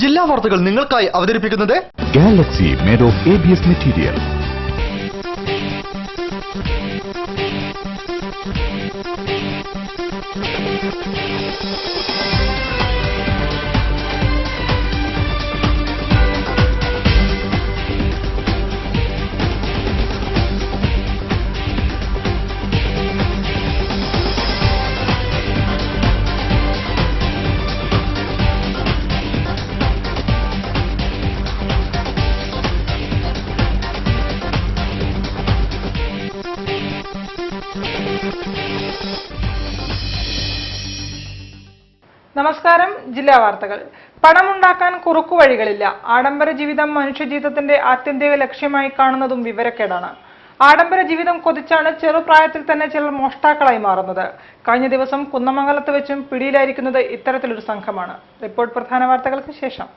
ജില്ലാ വാർത്തകൾ നിങ്ങൾക്കായി അവതരിപ്പിക്കുന്നത് Galaxy made of ABS material. നമസ്കാരം. ജില്ലാ വാർത്തകൾ. പണമുണ്ടാക്കാൻ കുറുക്കുവഴികളില്ല. ആഡംബര ജീവിതം മനുഷ്യജീവിതത്തിന്റെ ആത്യന്തിക ലക്ഷ്യമായി കാണുന്നതും വിവരക്കേടാണ്. ആഡംബര ജീവിതം കൊതിച്ചാണ് ചെറുപ്രായത്തിൽ തന്നെ ചിലർ മോഷ്ടാക്കളായി മാറുന്നത്. കഴിഞ്ഞ ദിവസം കുന്നമംഗലത്ത് വെച്ചും പിടിയിലായിരിക്കുന്നത് ഇത്തരത്തിലൊരു സംഘമാണ്. റിപ്പോർട്ട് പ്രധാന വാർത്തകൾക്ക് ശേഷം.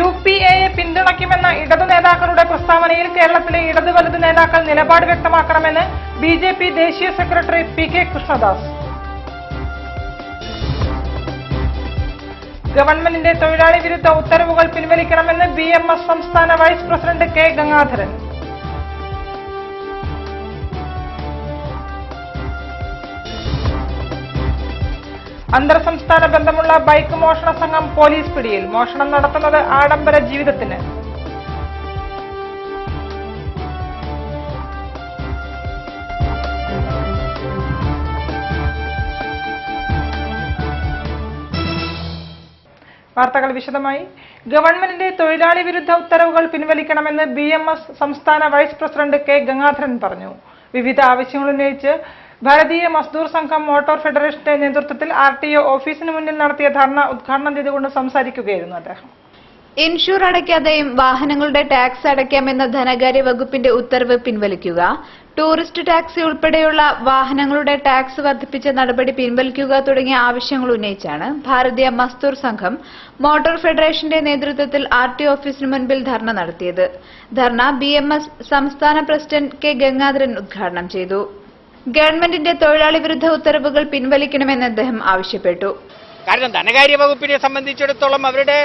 UPA പിന്തുണയ്ക്കുമെന്ന ഇടതു നേതാക്കളുടെ പ്രസ്താവനയിൽ കേരളത്തിലെ ഇടതു വലതു നേതാക്കൾ നിലപാട് വ്യക്തമാക്കണമെന്ന് BJP ദേശീയ സെക്രട്ടറി PK കൃഷ്ണദാസ്. ഗവൺമെന്റിന്റെ തൊഴിലാളി വിരുദ്ധ ഉത്തരവുകൾ പിൻവലിക്കണമെന്ന് BMS സംസ്ഥാന വൈസ് പ്രസിഡന്റ് K ഗംഗാധരൻ. അന്തർ സംസ്ഥാന ബന്ധമുള്ള ബൈക്ക് മോഷണ സംഘം പോലീസ് പിടിയിൽ. മോഷണം നടത്തുന്നത് ആഡംബര ജീവിതത്തിന്. വാർത്തകൾ വിശദമായി. ഗവൺമെന്റിന്റെ തൊഴിലാളി വിരുദ്ധ ഉത്തരവുകൾ പിൻവലിക്കണമെന്ന് BMS സംസ്ഥാന വൈസ് പ്രസിഡന്റ് K ഗംഗാധരൻ പറഞ്ഞു. വിവിധ ആവശ്യങ്ങൾ ഉന്നയിച്ച് ഭാരതീയ മസ്ദൂർ സംഘം മോട്ടോർ ഫെഡറേഷന്റെ നേതൃത്വത്തിൽ RTO ഓഫീസിന് മുന്നിൽ നടത്തിയ ധർണ ഉദ്ഘാടനം ചെയ്തുകൊണ്ട് സംസാരിക്കുകയായിരുന്നു അദ്ദേഹം. ഇൻഷൂർ അടയ്ക്കാതെയും വാഹനങ്ങളുടെ ടാക്സ് അടയ്ക്കാമെന്ന ധനകാര്യ വകുപ്പിന്റെ ഉത്തരവ് പിൻവലിക്കുക, ടൂറിസ്റ്റ് ടാക്സി ഉൾപ്പെടെയുള്ള വാഹനങ്ങളുടെ ടാക്സ് വർദ്ധിപ്പിച്ച നടപടി പിൻവലിക്കുക തുടങ്ങിയ ആവശ്യങ്ങൾ ഉന്നയിച്ചാണ് ഭാരതീയ മസ്ദൂർ സംഘം മോട്ടോർ ഫെഡറേഷന്റെ നേതൃത്വത്തിൽ RTO ഓഫീസിന് മുൻപിൽ ധർണ നടത്തിയത്. ധർണ BMS സംസ്ഥാന പ്രസിഡന്റ് K ഗംഗാധരൻ ഉദ്ഘാടനം ചെയ്തു. ഗവൺമെന്റിന്റെ തൊഴിലാളി വിരുദ്ധ ഉത്തരവുകൾ പിൻവലിക്കണമെന്ന് അദ്ദേഹം ആവശ്യപ്പെട്ടു. കാരണം ധനകാര്യ വകുപ്പിനെ സംബന്ധിച്ചിടത്തോളം അവരുടെ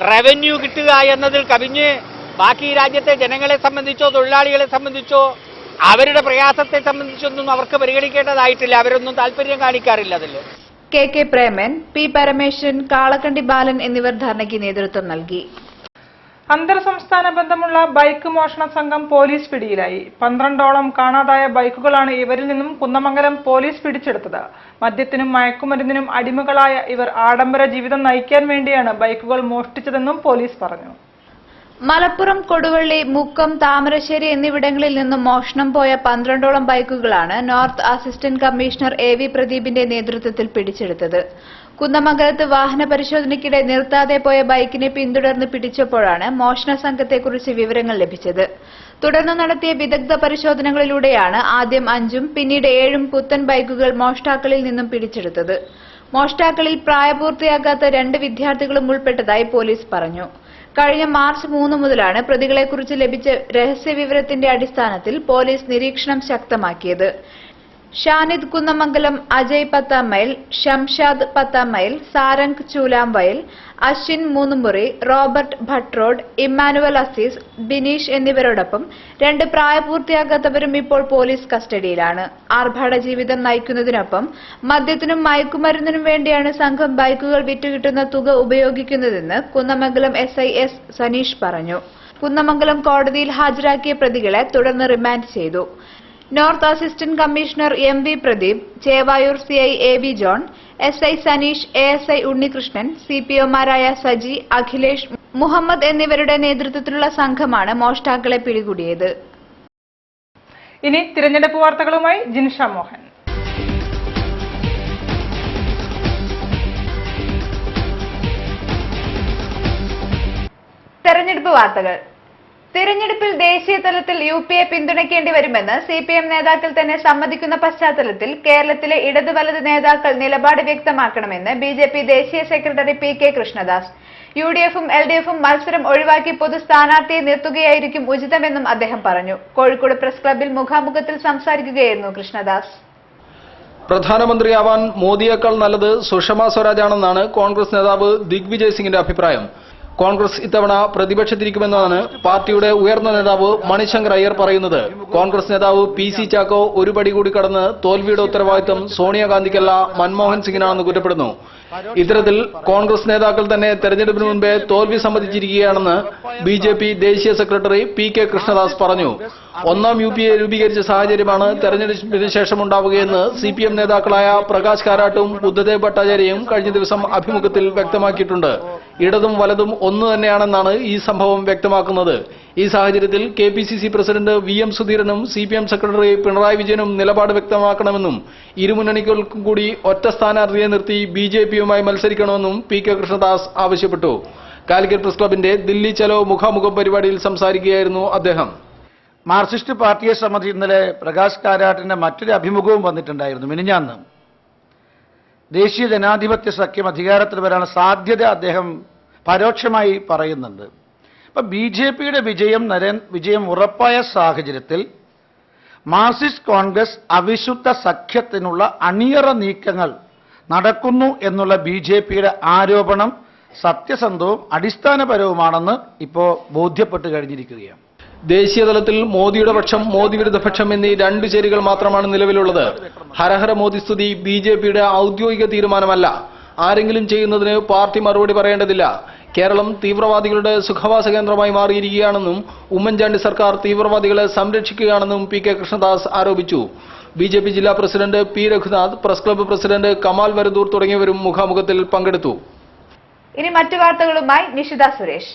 റവന്യൂ കിട്ടുക എന്നതിൽ കവിഞ്ഞ് ബാക്കി രാജ്യത്തെ ജനങ്ങളെ സംബന്ധിച്ചോ തൊഴിലാളികളെ സംബന്ധിച്ചോ അവരുടെ പ്രയാസത്തെ സംബന്ധിച്ചൊന്നും അവർക്ക് പരിഗണിക്കേണ്ടതായിട്ടില്ല. അവരൊന്നും താല്പര്യം കാണിക്കാറില്ല അതിൽ. KK പ്രേമൻ, P പരമേശ്വരൻ, കാളക്കണ്ടി ബാലൻ എന്നിവർ ധർണയ്ക്ക് നേതൃത്വം നൽകി. അന്തർ സംസ്ഥാന ബന്ധമുള്ള ബൈക്ക് മോഷണ സംഘം പോലീസ് പിടിയിലായി. 12ഓളം കാണാതായ ബൈക്കുകളാണ് ഇവരിൽ നിന്നും കുന്നമംഗലം പോലീസ് പിടിച്ചെടുത്തത്. മദ്യത്തിനും മയക്കുമരുന്നിനും അടിമകളായ ഇവർ ആഡംബര ജീവിതം നയിക്കാൻ വേണ്ടിയാണ് ബൈക്കുകൾ മോഷ്ടിച്ചതെന്നും പോലീസ് പറഞ്ഞു. മലപ്പുറം, കൊടുവള്ളി, മുക്കം, താമരശ്ശേരി എന്നിവിടങ്ങളിൽ നിന്നും മോഷണം പോയ 12ഓളം ബൈക്കുകളാണ് നോർത്ത് അസിസ്റ്റന്റ് കമ്മീഷണർ AV പ്രദീപിന്റെ നേതൃത്വത്തിൽ പിടിച്ചെടുത്തത്. കുന്നമംഗലത്ത് വാഹന പരിശോധനയ്ക്കിടെ നിർത്താതെ പോയ ബൈക്കിനെ പിന്തുടർന്ന് പിടിച്ചപ്പോഴാണ് മോഷണ സംഘത്തെക്കുറിച്ച് വിവരങ്ങൾ ലഭിച്ചത്. തുടർന്ന് നടത്തിയ വിദഗ്ധ പരിശോധനകളിലൂടെയാണ് ആദ്യം 5ഉം പിന്നീട് 7ഉം പുത്തൻ ബൈക്കുകൾ മോഷ്ടാക്കളിൽ നിന്നും പിടിച്ചെടുത്തത്. മോഷ്ടാക്കളിൽ പ്രായപൂർത്തിയാകാത്ത 2 വിദ്യാർത്ഥികളും ഉൾപ്പെട്ടതായി പോലീസ് പറഞ്ഞു. കഴിഞ്ഞ മാർച്ച് 3 മുതലാണ് പ്രതികളെക്കുറിച്ച് ലഭിച്ച രഹസ്യവിവരത്തിന്റെ അടിസ്ഥാനത്തിൽ പോലീസ് നിരീക്ഷണം ശക്തമാക്കിയത്. ഷാനിദ് കുന്നമംഗലം, അജയ് 10 മൈൽ, ഷംഷാദ് 10 മൈൽ, സാരംഗ് ചൂലാംവയൽ, അശ്വിൻ 3 മുറി, റോബർട്ട് ഭട്ട്റോഡ്, ഇമ്മാനുവൽ അസീസ്, ബിനീഷ് എന്നിവരോടൊപ്പം 2 പ്രായപൂർത്തിയാകാത്തവരും ഇപ്പോൾ പോലീസ് കസ്റ്റഡിയിലാണ്. ആർഭാട ജീവിതം നയിക്കുന്നതിനൊപ്പം മദ്യത്തിനും മയക്കുമരുന്നിനും വേണ്ടിയാണ് സംഘം ബൈക്കുകൾ വിറ്റുകിട്ടുന്ന തുക ഉപയോഗിക്കുന്നതെന്ന് കുന്നമംഗലം SI S സനീഷ് പറഞ്ഞു. കുന്നമംഗലം കോടതിയിൽ ഹാജരാക്കിയ പ്രതികളെ തുടർന്ന് റിമാൻഡ് ചെയ്തു. North assistant commissioner MV Pradeep, Chevayur CI AV John, SI Saneesh, ASI Unnikrishnan, CPOമാരായ സജി, അഖിലേഷ്, മുഹമ്മദ് എന്നിവരുടെ നേതൃത്വത്തിലുള്ള സംഘമാണ് മോഷ്ടാക്കളെ പിടികൂടിയത്. ഇനി തിരഞ്ഞെടുപ്പ് വാർത്തകളുമായി ജിൻഷ മോഹൻ. തെരഞ്ഞെടുപ്പ് വാർത്തകൾ. തിരഞ്ഞെടുപ്പിൽ ദേശീയ തലത്തിൽ UPA പിന്തുണയ്ക്കേണ്ടി വരുമെന്ന് CPM നേതാക്കൾ തന്നെ സമ്മതിക്കുന്ന പശ്ചാത്തലത്തിൽ കേരളത്തിലെ ഇടതു വലത് നേതാക്കൾ നിലപാട് വ്യക്തമാക്കണമെന്ന് BJP ദേശീയ സെക്രട്ടറി PK കൃഷ്ണദാസ്. UDFും LDFും മത്സരം ഒഴിവാക്കി പൊതു സ്ഥാനാർത്ഥിയെ നിർത്തുകയായിരിക്കും ഉചിതമെന്നും അദ്ദേഹം പറഞ്ഞു. കോഴിക്കോട് പ്രസ് ക്ലബ്ബിൽ മുഖാമുഖത്തിൽ സംസാരിക്കുകയായിരുന്നു കൃഷ്ണദാസ്. പ്രധാനമന്ത്രിയാവാൻ മോദിയേക്കാൾ നല്ലത് സുഷമ സ്വരാജാണെന്നാണ് കോൺഗ്രസ് നേതാവ് ദിഗ്വിജയ് സിംഗിന്റെ അഭിപ്രായം. കോൺഗ്രസ് ഇത്തവണ പ്രതിപക്ഷത്തിരിക്കുമെന്നാണ് പാർട്ടിയുടെ ഉയർന്ന നേതാവ് മണിശങ്കർ അയ്യർ പറയുന്നത്. കോൺഗ്രസ് നേതാവ് PC ചാക്കോ ഒരു പടി കൂടി കടന്ന് തോൽവിയുടെ ഉത്തരവാദിത്തം സോണിയാഗാന്ധിക്കല്ല മൻമോഹൻ സിംഗിനാണെന്ന് കുറ്റപ്പെടുന്നു. ഇത്തരത്തിൽ കോൺഗ്രസ് നേതാക്കൾ തന്നെ തെരഞ്ഞെടുപ്പിന് മുൻപേ തോൽവി സമ്മതിച്ചിരിക്കുകയാണെന്ന് BJP ദേശീയ സെക്രട്ടറി PK കൃഷ്ണദാസ് പറഞ്ഞു. ഒന്നാം UPA രൂപീകരിച്ച സാഹചര്യമാണ് തെരഞ്ഞെടുപ്പിന് ശേഷം ഉണ്ടാവുകയെന്ന് CPM നേതാക്കളായ പ്രകാശ് കാരാട്ടും ബുദ്ധദേവ് ഭട്ടാചാര്യയും കഴിഞ്ഞ ദിവസം അഭിമുഖത്തിൽ വ്യക്തമാക്കിയിട്ടുണ്ട്. ഇടതും വലതും ഒന്നു തന്നെയാണെന്നാണ് ഈ സംഭവം വ്യക്തമാക്കുന്നത്. ഈ സാഹചര്യത്തിൽ KPCC president VM സുധീരനും CPM secretary Pinarayi വിജയനും നിലപാട് വ്യക്തമാക്കണമെന്നും ഇരുമുന്നണികൾക്കും കൂടി ഒറ്റ സ്ഥാനാർത്ഥിയെ നിർത്തി BJPയുമായി മത്സരിക്കണമെന്നും PK കൃഷ്ണദാസ് ആവശ്യപ്പെട്ടു. കാലിക്കറ്റ് പ്രസ് ക്ലബിന്റെ ദില്ലി ചലോ മുഖാമുഖം പരിപാടിയിൽ സംസാരിക്കുകയായിരുന്നു അദ്ദേഹം. മാർക്സിസ്റ്റ് പാർട്ടിയെ സംബന്ധിച്ച് ഇന്നലെ പ്രകാശ് കാരാട്ടിന്റെ മറ്റൊരു അഭിമുഖവും വന്നിട്ടുണ്ടായിരുന്നു. മിനിഞ്ഞാന്ന് ദേശീയ ജനാധിപത്യ സഖ്യം അധികാരത്തിൽ വരാനുള്ള സാധ്യത അദ്ദേഹം പരോക്ഷമായി പറയുന്നുണ്ട്. അപ്പൊ BJPയുടെ വിജയം ഉറപ്പായ സാഹചര്യത്തിൽ മാർക്സിസ്റ്റ് കോൺഗ്രസ് അവിശുദ്ധ സഖ്യത്തിനുള്ള അണിയറ നീക്കങ്ങൾ നടക്കുന്നു എന്നുള്ള BJPയുടെ ആരോപണം സത്യസന്ധവും അടിസ്ഥാനപരവുമാണെന്ന് ഇപ്പോൾ ബോധ്യപ്പെട്ട് കഴിഞ്ഞിരിക്കുകയാണ്. ദേശീയതലത്തിൽ മോദിയുടെ പക്ഷം, മോദി വിരുദ്ധ പക്ഷം എന്നീ രണ്ട് ചേരികൾ മാത്രമാണ് നിലവിലുള്ളത്. ഹരഹര മോദി സ്തുതി BJPയുടെ ഔദ്യോഗിക തീരുമാനമല്ല. ആരെങ്കിലും ചെയ്യുന്നതിന് പാർട്ടി മറുപടി പറയേണ്ടതില്ല. കേരളം തീവ്രവാദികളുടെ സുഖവാസ കേന്ദ്രമായി മാറിയിരിക്കുകയാണെന്നും ഉമ്മൻചാണ്ടി സർക്കാർ തീവ്രവാദികളെ സംരക്ഷിക്കുകയാണെന്നും PK കൃഷ്ണദാസ് ആരോപിച്ചു. BJP ജില്ലാ president P Raghunath, press club president Kamal Varadoor തുടങ്ങിയവരും മുഖാമുഖത്തിൽ പങ്കെടുത്തു. ഇനി മറ്റു വാർത്തകളുമായി നിഷിത സുരേഷ്.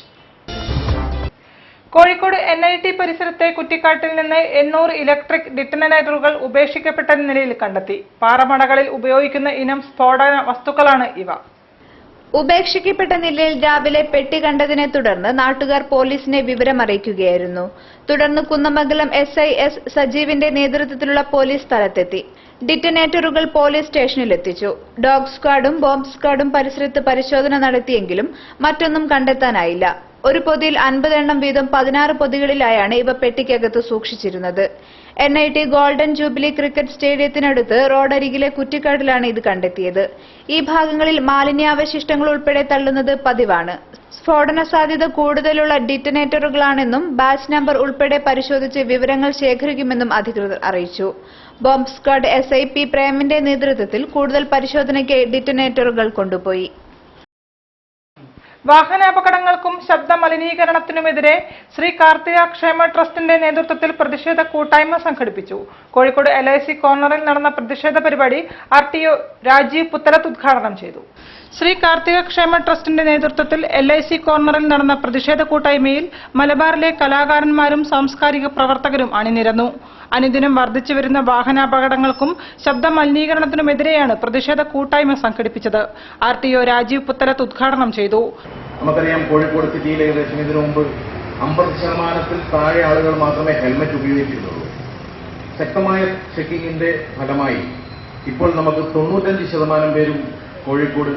കോഴിക്കോട് NIT പരിസരത്തെ കുറ്റിക്കാട്ടിൽ നിന്ന് 800 ഇലക്ട്രിക് ഡിറ്റനേറ്ററുകൾ ഉപേക്ഷിക്കപ്പെട്ട നിലയിൽ കണ്ടെത്തി. പാറമടകളിൽ ഉപയോഗിക്കുന്ന ഇനം സ്ഫോടന വസ്തുക്കളാണ് ഇവ. ഉപേക്ഷിക്കപ്പെട്ട നിലയിൽ രാവിലെ പെട്ടി കണ്ടതിനെ തുടർന്ന് നാട്ടുകാർ പോലീസിനെ വിവരമറിയിക്കുകയായിരുന്നു. തുടർന്ന് കുന്നമംഗലം SI S സജീവിന്റെ നേതൃത്വത്തിലുള്ള പോലീസ് സ്ഥലത്തെത്തി. ഡിറ്റനേറ്ററുകൾ പോലീസ് സ്റ്റേഷനിലെത്തിച്ചു. ഡോഗ് സ്ക്വാഡും ബോംബ് സ്ക്വാഡും പരിസരത്ത് പരിശോധന നടത്തിയെങ്കിലും മറ്റൊന്നും കണ്ടെത്താനായില്ല. ഒരു പൊതിയിൽ 50 എണ്ണം വീതം 16 പൊതികളിലായാണ് ഇവ പെട്ടിക്കകത്ത് സൂക്ഷിച്ചിരുന്നത്. NIT ഗോൾഡൻ ജൂബിലി ക്രിക്കറ്റ് സ്റ്റേഡിയത്തിനടുത്ത് റോഡരികിലെ കുറ്റിക്കാട്ടിലാണ് ഇത് കണ്ടെത്തിയത്. ഈ ഭാഗങ്ങളിൽ മാലിന്യാവശിഷ്ടങ്ങൾ ഉൾപ്പെടെ തള്ളുന്നത് പതിവാണ്. സ്ഫോടന സാധ്യത കൂടുതലുള്ള ഡിറ്റനേറ്ററുകളാണെന്നും ബാച്ച് നമ്പർ ഉൾപ്പെടെ പരിശോധിച്ച് വിവരങ്ങൾ ശേഖരിക്കുമെന്നും അധികൃതർ അറിയിച്ചു. ബോംബ് സ്ക്വാഡ് SI P പ്രേമിന്റെ നേതൃത്വത്തിൽ കൂടുതൽ പരിശോധനയ്ക്ക് ഡിറ്റനേറ്ററുകൾ കൊണ്ടുപോയി. വാഹനാപകടങ്ങൾക്കും ശബ്ദ മലിനീകരണത്തിനുമെതിരെ ശ്രീ കാർത്തിക ക്ഷേമ ട്രസ്റ്റിന്റെ നേതൃത്വത്തിൽ പ്രതിഷേധ കൂട്ടായ്മ സംഘടിപ്പിച്ചു. കോഴിക്കോട് LIC കോർണറിൽ നടന്ന പ്രതിഷേധ പരിപാടി RTO രാജീവ് പുത്തലത്ത് ഉദ്ഘാടനം ചെയ്തു. ശ്രീ കാർത്തിക ക്ഷേമ ട്രസ്റ്റിന്റെ നേതൃത്വത്തിൽ LIC കോർണറിൽ നടന്ന പ്രതിഷേധ കൂട്ടായ്മയിൽ മലബാറിലെ കലാകാരന്മാരും സാംസ്കാരിക പ്രവർത്തകരും അണിനിരന്നു. അനുദിനം വർദ്ധിച്ചുവരുന്ന വാഹനാപകടങ്ങൾക്കും ശബ്ദ മലിനീകരണത്തിനുമെതിരെയാണ് പ്രതിഷേധ കൂട്ടായ്മ സംഘടിപ്പിച്ചത്. RTO രാജീവ് പുത്തലത്ത് ഉദ്ഘാടനം ചെയ്തു. നമുക്കറിയാം, കോഴിക്കോട് സിറ്റിയിൽ ഏകദേശം ഇതിനു മുമ്പ് 50% താഴെ ആളുകൾ മാത്രമേ ഹെൽമറ്റ് ഉപയോഗിച്ചിരുന്നുള്ളൂ. ശക്തമായ ചെക്കിങ്ങിന്റെ ഫലമായി ഇപ്പോൾ നമുക്ക് 95% പേരും കോഴിക്കോട്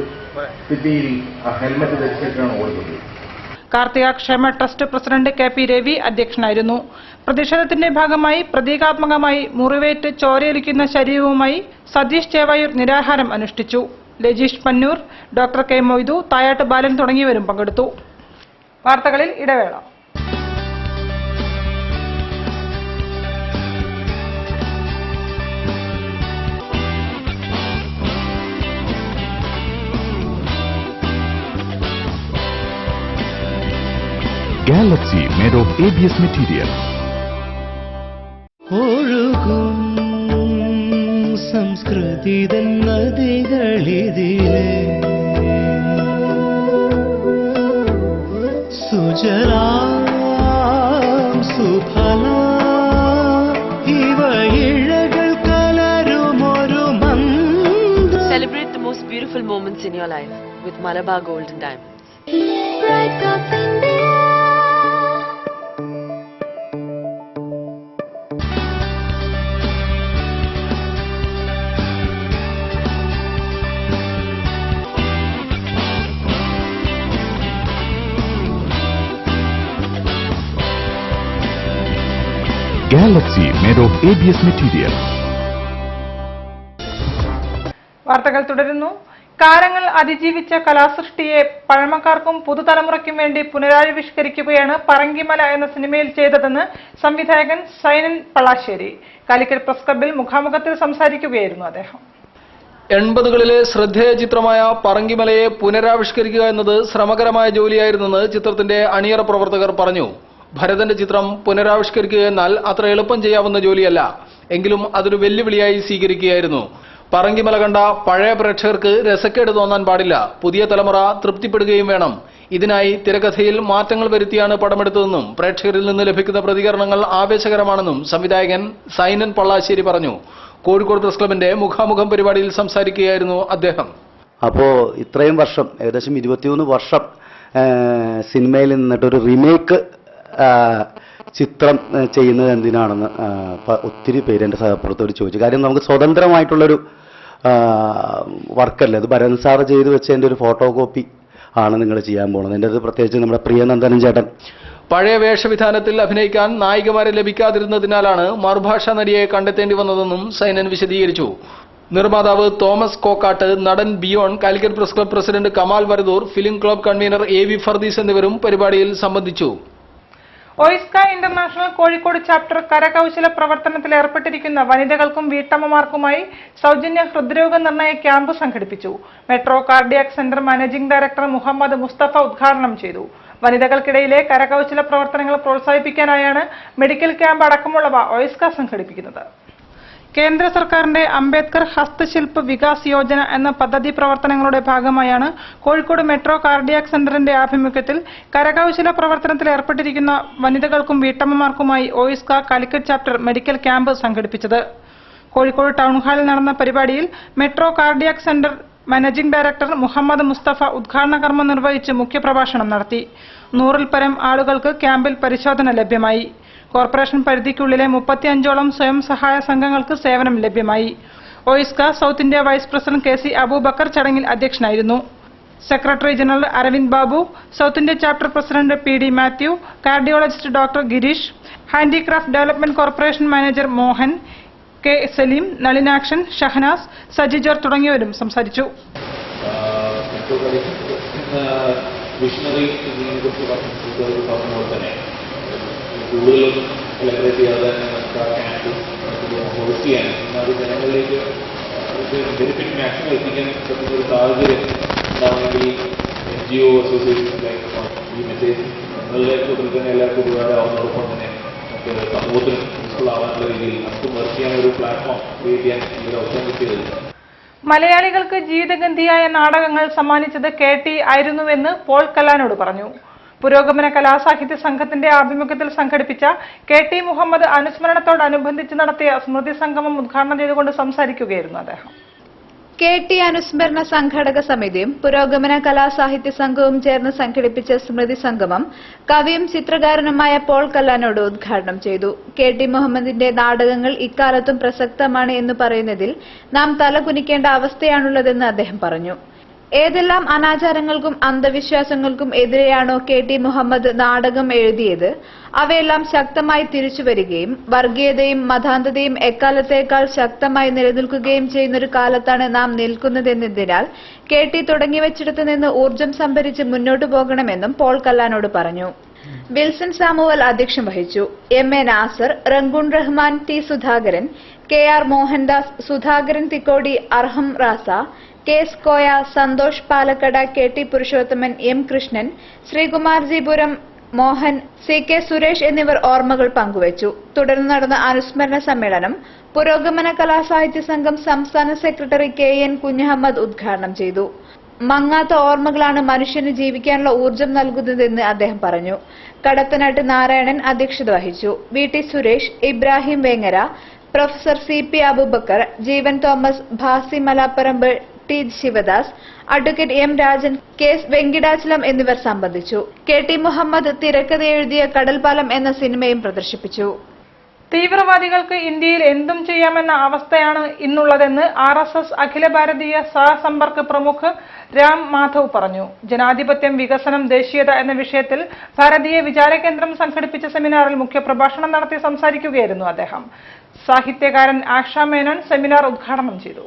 സിറ്റിയിൽ ഹെൽമറ്റ് ധരിച്ചിട്ടാണ് ഓടുന്നത്. കാർത്തിക ക്ഷേമ ട്രസ്റ്റ് പ്രസിഡന്റ് KP രവി അധ്യക്ഷനായിരുന്നു. പ്രതിഷേധത്തിന്റെ ഭാഗമായി പ്രതീകാത്മകമായി മുറിവേറ്റ് ചോരയൊലിക്കുന്ന ശരീരവുമായി സതീഷ് ചേവായൂർ നിരാഹാരം അനുഷ്ഠിച്ചു. ലജീഷ് പന്നൂർ, ഡോക്ടർ K മൊയ്തു, തായാട്ട് ബാലൻ തുടങ്ങിയവരും പങ്കെടുത്തു. വാർത്തകളിൽ ഇടവേള. Galaxy made of ABS material. ഒഴുകും സംസ്കൃതിതൻ നദികളിതിലെ സുജലാം സുഫല ഇവ ഇഴകൾ കലരുമൊരു മന്ത്രം. Celebrate the most beautiful moments in your life with Malabar Gold and Diamonds. Galaxy made of ABS material. വാർത്തകൾ തുടരുന്നു. കാലങ്ങൾ അതിജീവിച്ച കലാസൃഷ്ടിയെ പഴമക്കാർക്കും പുതുതലമുറയ്ക്കും വേണ്ടി പുനരാവിഷ്കരിക്കുകയാണ് പറങ്കിമല എന്ന സിനിമയിൽ ചെയ്തതെന്ന് സംവിധായകൻ സൈനൻ പള്ളാശ്ശേരി കാലിക്കറ്റ് പ്രസ് ക്ലബ്ബിൽ മുഖാമുഖത്തിൽ സംസാരിക്കുകയായിരുന്നു അദ്ദേഹം. 80കളിലെ ശ്രദ്ധേയ ചിത്രമായ പറങ്കിമലയെ പുനരാവിഷ്കരിക്കുക എന്നത് ശ്രമകരമായ ജോലിയായിരുന്നെന്ന് ചിത്രത്തിന്റെ അണിയറ പ്രവർത്തകർ പറഞ്ഞു. ഭരതന്റെ ചിത്രം പുനരാവിഷ്കരിക്കുക എന്നാൽ അത്ര എളുപ്പം ചെയ്യാവുന്ന ജോലിയല്ല. എങ്കിലും അതൊരു വെല്ലുവിളിയായി സ്വീകരിക്കുകയായിരുന്നു. പറങ്കിമല കണ്ട പഴയ പ്രേക്ഷകർക്ക് രസക്കേട് തോന്നാൻ പാടില്ല. പുതിയ തലമുറ തൃപ്തിപ്പെടുകയും വേണം. ഇതിനായി തിരക്കഥയിൽ മാറ്റങ്ങൾ വരുത്തിയാണ് പടമെടുത്തതെന്നും പ്രേക്ഷകരിൽ നിന്ന് ലഭിക്കുന്ന പ്രതികരണങ്ങൾ ആവേശകരമാണെന്നും സംവിധായകൻ സൈനൻ പള്ളാശ്ശേരി പറഞ്ഞു. കോഴിക്കോട് പ്രസ് ക്ലബിന്റെ മുഖാമുഖം പരിപാടിയിൽ സംസാരിക്കുകയായിരുന്നു അദ്ദേഹം. അപ്പോൾ ഇത്രയും വർഷം, ഏകദേശം 23 വർഷം സിനിമയിൽ നിന്നിട്ടൊരു റീമേക്ക് ചിത്രം ചെയ്യുന്നത് എന്തിനാണെന്ന് ഒത്തിരി പേര് എൻ്റെ സഹപ്രവർത്തകർ ചോദിച്ചു. കാര്യം നമുക്ക് സ്വതന്ത്രമായിട്ടുള്ളൊരു വർക്കല്ലേ, അത് ഭരതൻ സാറ് ചെയ്തു വെച്ചതിൻ്റെ ഒരു ഫോട്ടോ കോപ്പി ആണ് നിങ്ങൾ ചെയ്യാൻ പോകുന്നത്. എൻ്റെ അത് പ്രത്യേകിച്ച് നമ്മുടെ പ്രിയനന്ദനൻ ചേട്ടൻ പഴയ വേഷവിധാനത്തിൽ അഭിനയിക്കാൻ നായികമാരെ ലഭിക്കാതിരുന്നതിനാലാണ് മറുഭാഷാ നടിയെ കണ്ടെത്തേണ്ടി വന്നതെന്നും സൈനൻ വിശദീകരിച്ചു. നിർമ്മാതാവ് തോമസ് കോക്കാട്ട്, നടൻ Biyon, Calicut press club president Kamal Varadoor, film club convener AV ഫർദീസ് എന്നിവരും പരിപാടിയിൽ സംബന്ധിച്ചു. ഒയിസ്ക ഇന്റർനാഷണൽ കോഴിക്കോട് ചാപ്റ്റർ കരകൗശല പ്രവർത്തനത്തിൽ ഏർപ്പെട്ടിരിക്കുന്ന വനിതകൾക്കും വീട്ടമ്മമാർക്കുമായി സൗജന്യ ഹൃദ്രോഗ നിർണയ ക്യാമ്പ് സംഘടിപ്പിച്ചു. Metro cardiac centre managing director Muhammad Mustafa ഉദ്ഘാടനം ചെയ്തു. വനിതകൾക്കിടയിലെ കരകൗശല പ്രവർത്തനങ്ങൾ പ്രോത്സാഹിപ്പിക്കാനായാണ് മെഡിക്കൽ ക്യാമ്പ് അടക്കമുള്ളവ ഒയിസ്ക സംഘടിപ്പിക്കുന്നത്. കേന്ദ്ര സർക്കാരിന്റെ അംബേദ്കർ ഹസ്തശില്പ് വികാസ് യോജന എന്ന പദ്ധതി പ്രവർത്തനങ്ങളുടെ ഭാഗമായാണ് കോഴിക്കോട് മെട്രോ കാർഡിയാക് സെന്ററിന്റെ ആഭിമുഖ്യത്തിൽ കരകൗശല പ്രവർത്തനത്തിൽ ഏർപ്പെട്ടിരിക്കുന്ന വനിതകൾക്കും വീട്ടമ്മമാർക്കുമായി OISCA Calicut chapter medical camp സംഘടിപ്പിച്ചത്. കോഴിക്കോട് ടൗൺ ഹാളിൽ നടന്ന പരിപാടിയിൽ metro cardiac centre managing director Muhammad Mustafa ഉദ്ഘാടന കർമ്മം നിർവഹിച്ച് മുഖ്യപ്രഭാഷണം നടത്തി. 100ൽ പരം ആളുകൾക്ക് ക്യാമ്പിൽ പരിശോധന ലഭ്യമായി. കോർപ്പറേഷൻ പരിധിക്കുള്ളിലെ 35ഓളം സ്വയം സഹായ സംഘങ്ങൾക്ക് സേവനം ലഭ്യമായി. OISCA south India vice president KC Abubacker ചടങ്ങിൽ അധ്യക്ഷനായിരുന്നു. Secretary general Aravind Babu, south India chapter president PD Mathew, cardiologist doctor Girish, handicraft development corporation manager Mohan, K Saleem, Nalinakshan, Shahanas, സജിജോർ തുടങ്ങിയവരും സംസാരിച്ചു. വിഷണറി ഇതിനെക്കുറിച്ച് പറഞ്ഞപ്പോൾ തന്നെ കൂടുതലൊന്നും സെലിബ്രേറ്റ് ചെയ്യാതെ തന്നെ നമുക്ക് ആ ക്യാമ്പ് ഹോസ്റ്റ് ചെയ്യാൻ അത് ജനങ്ങളിലേക്ക് ബെനിഫിറ്റ് മാക്സിമം എത്തിക്കാൻ പറ്റുന്ന ഒരു സാഹചര്യം ഉണ്ടാവണമെങ്കിൽ NGO അസോസിയേഷനിലെ ഈ മെസ്സേജ് നിങ്ങളുടെ കൂട്ടത്തിൽ തന്നെ എല്ലാവർക്കും ഉപകാരമാവുന്നതോടൊപ്പം തന്നെ നമുക്ക് സമൂഹത്തിന് യൂസ്ഫുൾ ആവാനുള്ള രീതിയിൽ നമുക്ക് വർക്ക് ചെയ്യാൻ ഒരു പ്ലാറ്റ്ഫോം ക്രിയേറ്റ് ചെയ്യാൻ ഒരു അവസരം കിട്ടിയത്. മലയാളികൾക്ക് ജീവിതഗന്ധിയായ നാടകങ്ങൾ സമ്മാനിച്ചത് KT ആയിരുന്നുവെന്ന് പോൾ കല്ലാനോട് പറഞ്ഞു. പുരോഗമന കലാസാഹിത്യ സംഘത്തിന്റെ ആഭിമുഖ്യത്തിൽ സംഘടിപ്പിച്ച KT മുഹമ്മദ് അനുസ്മരണത്തോടനുബന്ധിച്ച് നടത്തിയ സ്മൃതി സംഗമം ഉദ്ഘാടനം ചെയ്തുകൊണ്ട് സംസാരിക്കുകയായിരുന്നു അദ്ദേഹം. KT അനുസ്മരണ സംഘാടക സമിതിയും പുരോഗമന കലാസാഹിത്യ സംഘവും ചേർന്ന് സംഘടിപ്പിച്ച സ്മൃതി സംഗമം കവിയും ചിത്രകാരനുമായ പോൾ കല്ലാനോട് ഉദ്ഘാടനം ചെയ്തു. KT മുഹമ്മദിന്റെ നാടകങ്ങൾ ഇക്കാലത്തും പ്രസക്തമാണ് എന്ന് പറയുന്നതിൽ നാം തലകുനിക്കേണ്ട അവസ്ഥയാണുള്ളതെന്ന് അദ്ദേഹം പറഞ്ഞു. ഏതെല്ലാം അനാചാരങ്ങൾക്കും അന്ധവിശ്വാസങ്ങൾക്കും എതിരെയാണോ KT മുഹമ്മദ് നാടകം എഴുതിയത് അവയെല്ലാം ശക്തമായി തിരിച്ചുവരികയും വർഗീയതയും മതാന്ധതയും എക്കാലത്തേക്കാൾ ശക്തമായി നിലനിൽക്കുകയും ചെയ്യുന്നൊരു കാലത്താണ് നാം നിൽക്കുന്നതെന്നതിനാൽ KT തുടങ്ങിവച്ചിടത്തു നിന്ന് ഊർജ്ജം സംഭരിച്ച് മുന്നോട്ടു പോകണമെന്നും പോൾ കല്ലാനോട് പറഞ്ഞു. വിൽസൺ സാമുവൽ അധ്യക്ഷം വഹിച്ചു. MA Nasar, Rangoon Rahman, T Sudhakaran, KR Mohandas, Sudhakaran Thikkodi, Arham Raza, K Skoya, Santhosh Palakkada, KT Purushothaman, M Krishnan, Sreekumar Jipuram, Mohan, CK Suresh എന്നിവർ ഓർമ്മകൾ പങ്കുവച്ചു. തുടർന്ന് നടന്ന അനുസ്മരണ സമ്മേളനം പുരോഗമന കലാസാഹിത്യ സംഘം സംസ്ഥാന സെക്രട്ടറി KN കുഞ്ഞഹമ്മദ് ഉദ്ഘാടനം ചെയ്തു. മങ്ങാത്ത ഓർമ്മകളാണ് മനുഷ്യന് ജീവിക്കാനുള്ള ഊർജ്ജം നൽകുന്നതെന്ന് അദ്ദേഹം പറഞ്ഞു. കടത്തനാട്ട് നാരായണൻ അധ്യക്ഷത വഹിച്ചു. VT Suresh, Ibrahim Vengara, professor CP Abubacker, Jeevan Thomas, Bhasi Malaparamba, T Sivadas, advocate M Rajan, K Venkitachalam എന്നിവർ സംബന്ധിച്ചു. KT മുഹമ്മദ് തിരക്കഥ എഴുതിയ കടൽപാലം എന്ന സിനിമയും പ്രദർശിപ്പിച്ചു. തീവ്രവാദികൾക്ക് ഇന്ത്യയിൽ എന്തും ചെയ്യാമെന്ന അവസ്ഥയാണ് ഇന്നുള്ളതെന്ന് RSS അഖില ഭാരതീയ സഹസമ്പർക്ക് പ്രമുഖ് രാം മാധവ് പറഞ്ഞു. ജനാധിപത്യം, വികസനം, ദേശീയത എന്ന വിഷയത്തിൽ ഭാരതീയ വിചാരകേന്ദ്രം സംഘടിപ്പിച്ച സെമിനാറിൽ മുഖ്യപ്രഭാഷണം നടത്തി സംസാരിക്കുകയായിരുന്നു അദ്ദേഹം. സാഹിത്യകാരൻ ആഷ മേനോൻ സെമിനാർ ഉദ്ഘാടനം ചെയ്തു.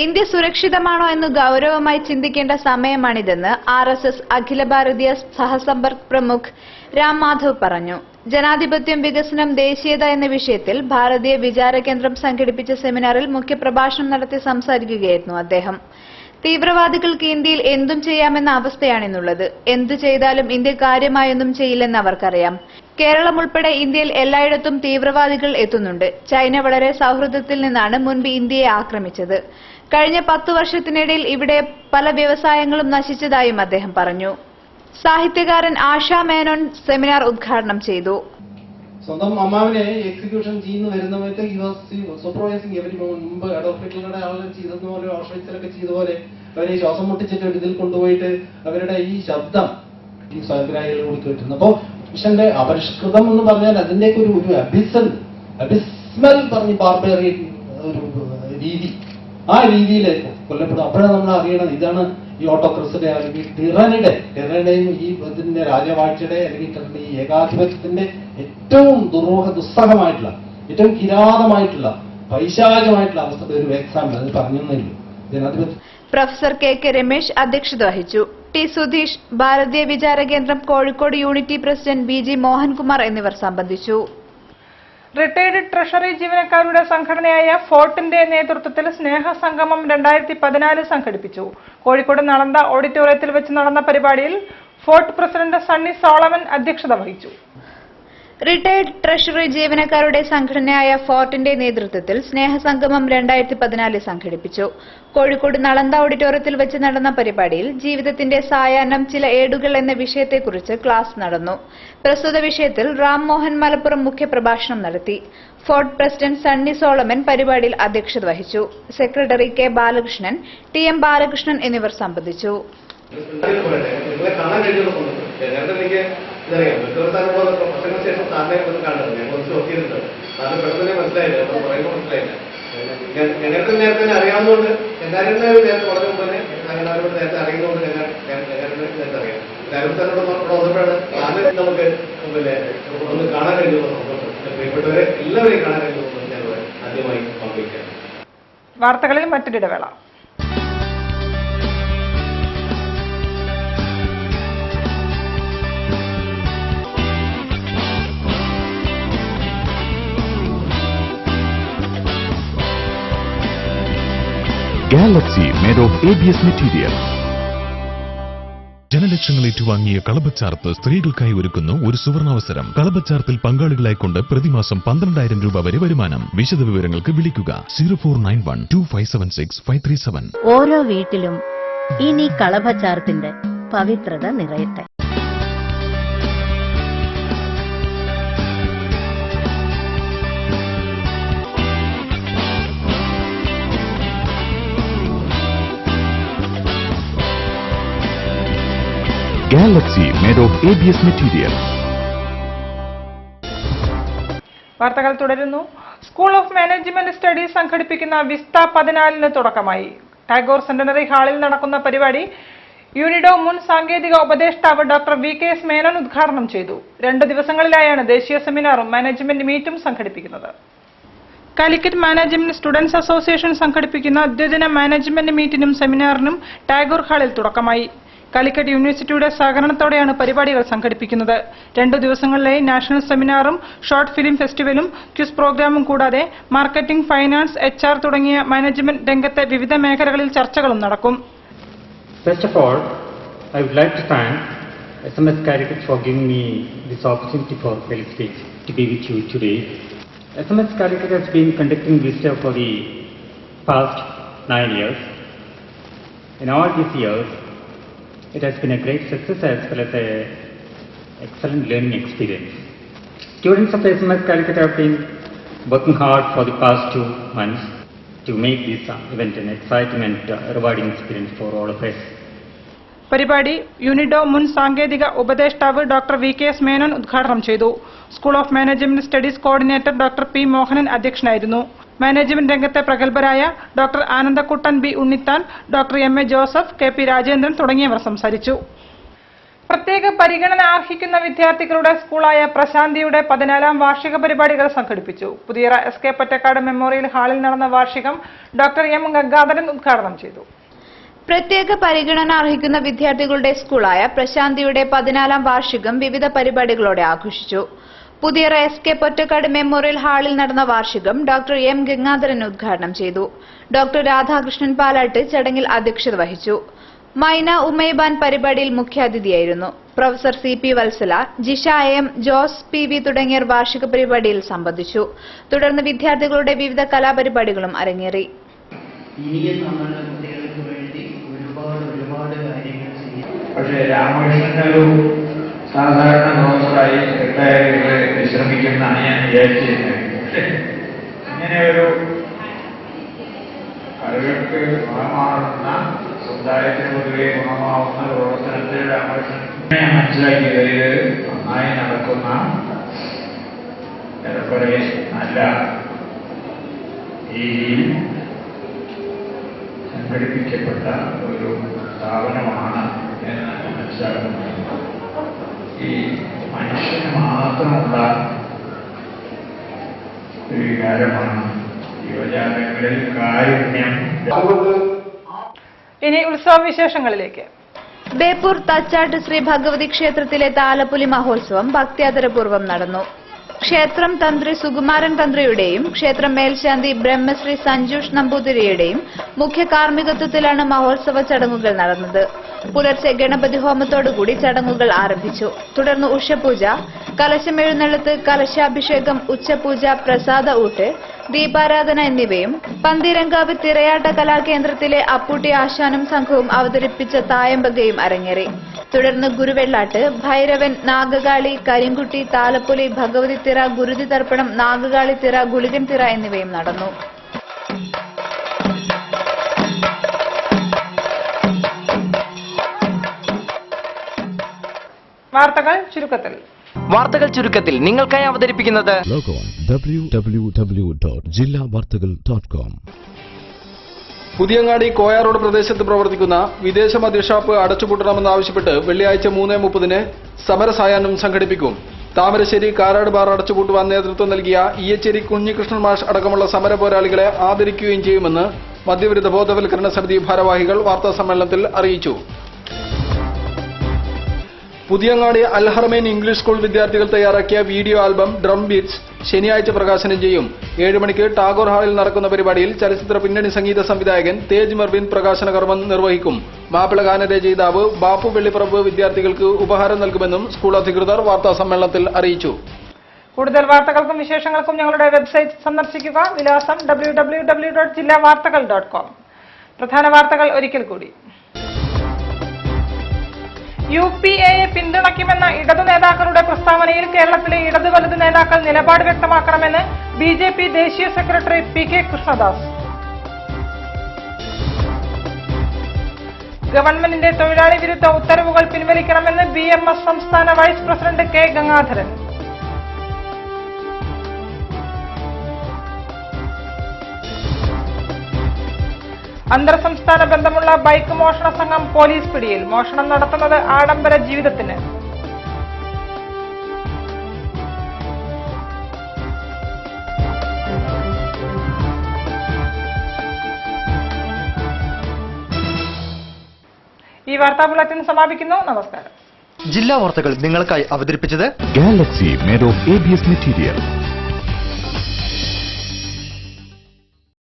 ഇന്ത്യ സുരക്ഷിതമാണോ എന്ന് ഗൌരവമായി ചിന്തിക്കേണ്ട സമയമാണിതെന്ന് RSS അഖില ഭാരതീയ സഹസമ്പർക്ക് പ്രമുഖ് രാം മാധവ് പറഞ്ഞു. ജനാധിപത്യം, വികസനം, ദേശീയത എന്ന വിഷയത്തിൽ ഭാരതീയ വിചാര കേന്ദ്രം സംഘടിപ്പിച്ച സെമിനാറിൽ മുഖ്യപ്രഭാഷണം നടത്തി സംസാരിക്കുകയായിരുന്നു അദ്ദേഹം. തീവ്രവാദികൾക്ക് ഇന്ത്യയിൽ എന്തും ചെയ്യാമെന്ന അവസ്ഥയാണിന്നുള്ളത്. എന്തു ചെയ്താലും ഇന്ത്യ കാര്യമായൊന്നും ചെയ്യില്ലെന്ന് അവർക്കറിയാം. കേരളം ഉൾപ്പെടെ ഇന്ത്യയിൽ എല്ലായിടത്തും തീവ്രവാദികൾ എത്തുന്നുണ്ട്. ചൈന വളരെ സൌഹൃദത്തിൽ നിന്നാണ് മുൻപ് ഇന്ത്യയെ ആക്രമിച്ചത്. കഴിഞ്ഞ 10 വർഷത്തിനിടയിൽ ഇവിടെ പല വ്യവസായങ്ങളും നശിച്ചതായും അദ്ദേഹം പറഞ്ഞു. സാഹിത്യകാരൻ ആശാ മേനോൻ സെമിനാർ ഉദ്ഘാടനം ചെയ്തു. സ്വന്തം അമ്മാവിനെ എക്സിക്യൂഷൻ ചെയ്യുന്ന വരുന്ന സമയത്ത് സൂപ്പർവൈസിംഗ് എവരി മുമ്പ് അഡോൾഫ് ഹിറ്റ്ലറുടെ ആളുകൾ ചെയ്തതുപോലെ ഓഷവിറ്റ്സിലൊക്കെ ചെയ്ത പോലെ അവരെ ശ്വാസം മുട്ടിച്ചിട്ട് ഇതിൽ കൊണ്ടുപോയിട്ട് അവരുടെ ഈ ശബ്ദം ഈ സ്വയംഗ്രാഹികൾ കൂടി കേട്ടിരുന്നു. അപ്പോ മിഷന്റെ അപരിഷ്കൃതം എന്ന് പറഞ്ഞാൽ അതിന്റെയൊക്കെ ഒരു അബിസ്മൽ പറഞ്ഞ് ബാർബേറിയൻ ഒരു രീതി, ആ രീതിയിൽ കൊല്ലപ്പെടും. അപ്പോഴാണ് നമ്മൾ അറിയണം ഇതാണ് ഈ ഓട്ടോക്രസിയുടെ അല്ലെങ്കിൽ ടിറയുടെയും ഈ ഇതിന്റെ രാജവാഴ്ചയുടെ അല്ലെങ്കിൽ ഈ ഏകാധിപത്യത്തിന്റെ ഏറ്റവും ദുസ്സഹമായിട്ടുള്ള, ഏറ്റവും കിരാതമായിട്ടുള്ള, പൈശാചമായിട്ടുള്ള അവസ്ഥയുടെ ഒരു എക്സാമ്പിൾ അത് പറഞ്ഞില്ല ജനാധിപത്യം. പ്രൊഫസർ KK രമേശ് അധ്യക്ഷത വഹിച്ചു. T സുധീഷ്, ഭാരതീയ വിചാര കേന്ദ്രം Kozhikode unity president BG Mohankumar എന്നിവർ സംബന്ധിച്ചു. റിട്ടയർഡ് ട്രഷറി ജീവനക്കാരുടെ സംഘടനയായ ഫോർട്ടിന്റെ നേതൃത്വത്തിൽ സ്നേഹസംഗമം 2014 സംഘടിപ്പിച്ചു. കോഴിക്കോട് നളന്ദ ഓഡിറ്റോറിയത്തിൽ വെച്ച് നടന്ന പരിപാടിയിൽ ഫോർട്ട് പ്രസിഡന്റ് സണ്ണി സോളമൻ അധ്യക്ഷത വഹിച്ചു. റിട്ടയർഡ് ട്രഷറി ജീവനക്കാരുടെ സംഘടനയായ ഫോർട്ടിന്റെ നേതൃത്വത്തിൽ സ്നേഹസംഗമം 2014 സംഘടിപ്പിച്ചു. കോഴിക്കോട് നളന്ദ ഓഡിറ്റോറിയത്തിൽ വെച്ച് നടന്ന പരിപാടിയിൽ ജീവിതത്തിന്റെ സായാഹ്നം ചില ഏടുകൾ എന്ന വിഷയത്തെക്കുറിച്ച് ക്ലാസ് നടന്നു. പ്രസ്തുത വിഷയത്തിൽ റാം മോഹൻ മലപ്പുറം മുഖ്യപ്രഭാഷണം നടത്തി. ഫോർട്ട് പ്രസിഡന്റ് സണ്ണി സോളമൻ പരിപാടിയിൽ അധ്യക്ഷത വഹിച്ചു. Secretary K Balakrishnan, TM Balakrishnan എന്നിവർ സംബന്ധിച്ചു. ഞങ്ങൾക്ക് നേരത്തെ അറിയാവുന്നതുകൊണ്ട് എല്ലാവരും നേരത്തെ വളരെ മുമ്പ് തന്നെ ഞങ്ങളവരോട് നേരത്തെ അറിയുന്നതുകൊണ്ട് ഞങ്ങൾക്ക് നേരത്തെ അറിയാം. എല്ലാവരും തന്നോട് ആദ്യം നമുക്ക് പിന്നെ ഒന്ന് കാണാൻ കഴിയുന്ന സന്തോഷം. പ്രിയപ്പെട്ടവരെ എല്ലാവരെയും കാണാൻ കഴിയുമെന്ന് ഞങ്ങൾ ആദ്യമായി പങ്കുവയ്ക്കാം. വാർത്തകളിൽ മറ്റൊരിടവേള. Galaxy made of ABS material. ജനലക്ഷങ്ങൾ ഏറ്റുവാങ്ങിയ കളഭച്ചാർത്ത് സ്ത്രീകൾക്കായി ഒരുക്കുന്നു ഒരു സുവർണാവസരം. കളഭച്ചാർത്തിൽ പങ്കാളികളായിക്കൊണ്ട് പ്രതിമാസം 12,000 രൂപ വരെ വരുമാനം. വിശദ വിവരങ്ങൾക്ക് വിളിക്കുക 04912576 ഓരോ വീട്ടിലും ഇനി കളഭച്ചാർത്തിന്റെ പവിത്രത നിറയട്ടെ. Galaxy made of ABS material. വാർത്തകൾ തുടരുന്നു. സ്കൂൾ ഓഫ് മാനേജ്മെന്റ് സ്റ്റഡീസ് സംഘടിപ്പിക്കുന്ന വിസ്ത 14 തുടക്കമായി. ടാഗോർ സെന്റിനറി ഹാളിൽ നടക്കുന്ന പരിപാടി യൂണിഡോ മുൻ സാങ്കേതിക ഉപദേഷ്ടാവ് ഡോക്ടർ VK മേനോൻ ഉദ്ഘാടനം ചെയ്തു. 2 ദിവസങ്ങളിലായാണ് ദേശീയ സെമിനാറും മാനേജ്മെന്റ് മീറ്റും സംഘടിപ്പിക്കുന്നത്. കാലിക്കറ്റ് മാനേജ്മെന്റ് സ്റ്റുഡൻസ് അസോസിയേഷൻ സംഘടിപ്പിക്കുന്ന ദ്വിദിന മാനേജ്മെന്റ് മീറ്റിനും സെമിനാറിനും ടാഗോർ ഹാളിൽ തുടക്കമായി. കാലിക്കറ്റ് യൂണിവേഴ്സിറ്റിയുടെ സഹകരണത്തോടെയാണ് പരിപാടികൾ സംഘടിപ്പിക്കുന്നത്. 2 ദിവസങ്ങളിലായി നാഷണൽ സെമിനാറും ഷോർട്ട് ഫിലിം ഫെസ്റ്റിവലും ക്വിസ് പ്രോഗ്രാമും കൂടാതെ മാർക്കറ്റിംഗ്, ഫൈനാൻസ്, HR തുടങ്ങിയ മാനേജ്മെന്റ് രംഗത്തെ വിവിധ മേഖലകളിൽ ചർച്ചകളും നടക്കും. First of all, I would like to thank SMS Calicut for giving me this opportunity for public speech to be with you today. SMS Calicut has been conducting VISTA for the past 9 years. In all these years, it has been a great success as well as an excellent learning experience. Students of SMS Calicut have been working hard for the past 2 months to make this event an exciting and rewarding experience for all of us. പരിപാടി യൂണിഡോ മുൻ സാങ്കേതിക ഉപദേഷ്ടാവ് doctor VK Menon ഉദ്ഘാടനം ചെയ്തു. School of management studies coordinator doctor P Mohanan അധ്യക്ഷനായിരുന്നു. Management രംഗത്തെ പ്രഗത്ഭരായ doctor Anandakuttan B Unnithan, doctor MA Joseph, KP Rajendran തുടങ്ങിയവർ സംസാരിച്ചു. പ്രത്യേക പരിഗണന അർഹിക്കുന്ന വിദ്യാർത്ഥികളുടെ സ്കൂളായ പ്രശാന്തിയുടെ 14ാം വാർഷിക പരിപാടികൾ സംഘടിപ്പിച്ചു. Puthiyara S K Pottekkatt memorial ഹാളിൽ നടന്ന വാർഷികം ഡോക്ടർ എം ഗംഗാധരൻ ഉദ്ഘാടനം ചെയ്തു. പ്രത്യേക പരിഗണന അർഹിക്കുന്ന വിദ്യാർത്ഥികളുടെ സ്കൂളായ പ്രശാന്തിയുടെ 14ാം വാർഷികം വിവിധ പരിപാടികളോടെ ആഘോഷിച്ചു. Puthiyara S K Pottekkatt memorial ഹാളിൽ നടന്ന വാർഷികം ഡോക്ടർ എം ഗംഗാധരൻ ഉദ്ഘാടനം ചെയ്തു. ഡോക്ടർ രാധാകൃഷ്ണൻ പാലാട്ട് ചടങ്ങിൽ അധ്യക്ഷത വഹിച്ചു. മൈന ഉമൈബാൻ പരിപാടിയിൽ മുഖ്യാതിഥിയായിരുന്നു. Professor C P Vatsala, Jisha M, Jose P V തുടങ്ങിയവർ വാർഷിക പരിപാടിയിൽ സംബന്ധിച്ചു. തുടർന്ന് വിദ്യാർത്ഥികളുടെ വിവിധ കലാപരിപാടികളും അരങ്ങേറി. പക്ഷേ രാമകൃഷ്ണൻ ഒരു സാധാരണ പ്രൊഫസറായി റിട്ടയർ വിശ്രമിക്കുന്നതാണ് ഞാൻ വിചാരിച്ചിരുന്നത്. ഇങ്ങനെ ഒരു ആളുകൾക്ക് ഗുണമാകുന്ന സമുദായത്തിന് പൊതുവെ ഗുണമാവുന്ന പ്രവർത്തനത്തിൽ രാമകൃഷ്ണനെ മനസ്സിലാക്കിയതിൽ നന്നായി നടക്കുന്ന ഏറെക്കുറെ നല്ല രീതിയിൽ സംഘടിപ്പിക്കപ്പെട്ട ഒരു സ്ഥാപനമാണ് എന്ന് മനസ്സിലാക്കുന്നത്. ഈ മനുഷ്യന് മാത്രമുള്ള ഒരു വികാരമാണ് യുവജാതങ്ങളിൽ കാരുണ്യം. ഇനി ഉത്സവ വിശേഷങ്ങളിലേക്ക്. ബേപ്പൂർ തച്ചാട്ട് ശ്രീ ഭഗവതി ക്ഷേത്രത്തിലെ താലപ്പൊലി മഹോത്സവം ഭക്ത്യാദരപൂർവ്വം നടന്നു. ക്ഷേത്രം തന്ത്രി സുകുമാരൻ തന്ത്രിയുടെയും ക്ഷേത്രം മേൽശാന്തി ബ്രഹ്മശ്രീ സഞ്ജൂഷ് നമ്പൂതിരിയുടെയും മുഖ്യ കാർമ്മികത്വത്തിലാണ് മഹോത്സവ ചടങ്ങുകൾ നടന്നത്. പുലർച്ചെ ഗണപതി ഹോമത്തോടുകൂടി ചടങ്ങുകൾ ആരംഭിച്ചു. തുടർന്ന് ഉഷപൂജ, കലശമെഴുന്നള്ളത്ത്, കലശാഭിഷേകം, ഉച്ചപൂജ, പ്രസാദ ഊട്ട്, ദീപാരാധന എന്നിവയും പന്തീരങ്കാവ് തിരയാട്ട കലാകേന്ദ്രത്തിലെ അപ്പൂട്ടി ആശാനും സംഘവും അവതരിപ്പിച്ച തായമ്പകയും അരങ്ങേറി. തുടർന്ന് ഗുരുവെള്ളാട്ട്, ഭൈരവൻ, നാഗകാളി, കരിങ്കുട്ടി, താലപ്പൊലി, ഭഗവതി തിറ, ഗുരുതി തർപ്പണം, നാഗകാളി തിറ, ഗുളികൻ തിറ എന്നിവയും നടന്നു. വാർത്തകൾ ചുരുക്കത്തിൽ നിങ്ങൾക്കായി അവതരിപ്പിക്കുന്നത് www.jillavartagal.com. പുതിയങ്ങാടി കോയാറോഡ് പ്രദേശത്ത് പ്രവർത്തിക്കുന്ന വിദേശ മദ്യഷാപ്പ് അടച്ചുപൂട്ടണമെന്നാവശ്യപ്പെട്ട് വെള്ളിയാഴ്ച 3:30 സമരസായാഹ്നം സംഘടിപ്പിക്കും. താമരശ്ശേരി കാരാട് ബാർ അടച്ചുപൂട്ടുവാൻ നേതൃത്വം നൽകിയ ഇയച്ചേരി കുഞ്ഞികൃഷ്ണൻ മാഷ് അടക്കമുള്ള സമര പോരാളികളെ ആദരിക്കുകയും ചെയ്യുമെന്ന് മദ്യവിരുദ്ധ ബോധവൽക്കരണ സമിതി ഭാരവാഹികൾ വാർത്താസമ്മേളനത്തിൽ അറിയിച്ചു. പുതിയങ്ങാടി അൽഹർമൈൻ ഇംഗ്ലീഷ് സ്കൂൾ വിദ്യാർത്ഥികൾ തയ്യാറാക്കിയ വീഡിയോ ആൽബം ഡ്രം ബീറ്റ്സ് ശനിയാഴ്ച പ്രകാശനം ചെയ്യും. 7 മണിക്ക് ടാഗോർ ഹാളിൽ നടക്കുന്ന പരിപാടിയിൽ ചലച്ചിത്ര പിന്നണി സംഗീത സംവിധായകൻ തേജ് മെർവിൻ പ്രകാശന കർമ്മം നിർവഹിക്കും. മാപ്പിള ഗാനരചയിതാവ് ബാപ്പു വെള്ളിപ്പറമ്പ് വിദ്യാർത്ഥികൾക്ക് ഉപഹാരം നൽകുമെന്നും സ്കൂൾ അധികൃതർ വാർത്താസമ്മേളനത്തിൽ അറിയിച്ചു. കൂടുതൽ വാർത്തകൾക്കും വിശേഷങ്ങൾക്കും ഞങ്ങളുടെ വെബ്സൈറ്റ് സന്ദർശിക്കുക. വിലാസം www.jillavartagal.com. പ്രധാന വാർത്തകൾ ഒരിക്കൽ കൂടി. UPA പിന്തുണയ്ക്കുമെന്ന ഇടതു നേതാക്കളുടെ പ്രസ്താവനയിൽ കേരളത്തിലെ ഇടത് വലത് നേതാക്കൾ നിലപാട് വ്യക്തമാക്കണമെന്ന് BJP ദേശീയ സെക്രട്ടറി PK കൃഷ്ണദാസ്. ഗവൺമെന്റിന്റെ തൊഴിലാളി വിരുദ്ധ ഉത്തരവുകൾ പിൻവലിക്കണമെന്ന് BMS സംസ്ഥാന വൈസ് പ്രസിഡന്റ് K ഗംഗാധരൻ. അന്തർ സംസ്ഥാന ബന്ധമുള്ള ബൈക്ക് മോഷണ സംഘം പോലീസ് പിടിയിൽ. മോഷണം നടത്തുന്നത് ആഡംബര ജീവിതത്തിന്. ഈ വാർത്താ ബുള്ളറ്റിൻ സമാപിക്കുന്നു. നമസ്കാരം. ജില്ലാ വാർത്തകൾ നിങ്ങൾക്കായി അവതരിപ്പിച്ചത് Galaxy made of ABS material.